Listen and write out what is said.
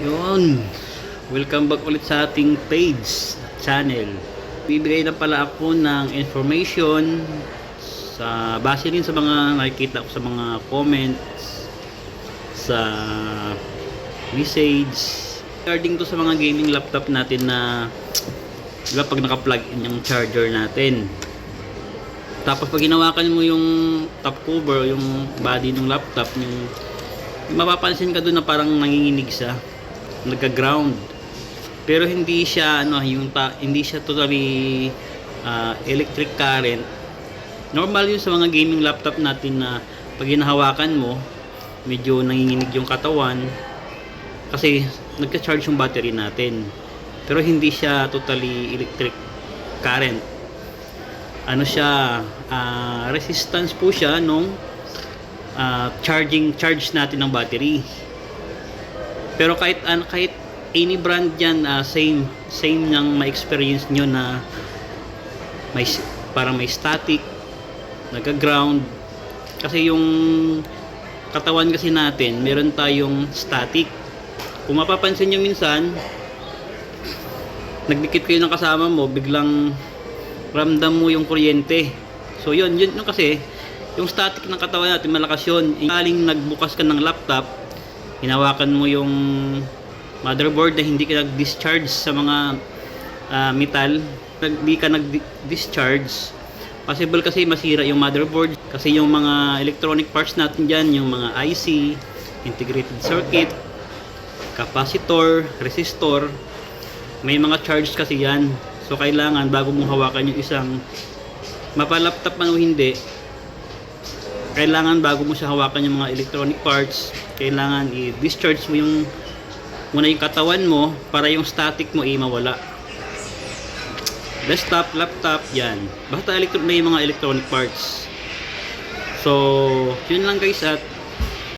Yun. Welcome back ulit sa ating page, channel. Bibigay na pala ako ng information sa base rin sa mga nakikita ko sa mga comments, sa message. Regarding to sa mga gaming laptop natin na diba pag naka-plug in yung charger natin. Tapos pag hinawakan mo yung top cover, yung body ng laptop, yung mapapansin ka doon na parang nanginginig siya, nagka-ground. Pero hindi siya hindi siya totally electric current. Normal yun sa mga gaming laptop natin na pag hinahawakan mo, medyo nanginginig yung katawan kasi nagka-charge yung battery natin. Pero hindi siya totally electric current. Ano siya, resistance po siya nung charge natin ng battery. Pero kahit any brand yan, same ng ma-experience nyo na parang may static, nagka-ground. Kasi yung katawan kasi natin, meron tayong static. Kung mapapansin nyo minsan, nagdikit kayo ng kasama mo, biglang ramdam mo yung kuryente. So yun kasi yung static ng katawan natin, malakas yun. Galing nagbukas ka ng laptop, hinawakan mo yung motherboard na hindi ka nag-discharge sa mga metal, hindi ka nag-discharge, possible kasi masira yung motherboard. Kasi yung mga electronic parts natin dyan, yung mga IC, integrated circuit, capacitor, resistor, may mga charge kasi yan. So kailangan bago mo hawakan yung isang mapa-laptop man o hindi, kailangan bago mo siya hawakan yung mga electronic parts, kailangan i-discharge mo muna yung katawan mo para yung static mo mawala. Desktop, laptop, yan. Basta may mga electronic parts. So, yun lang guys, at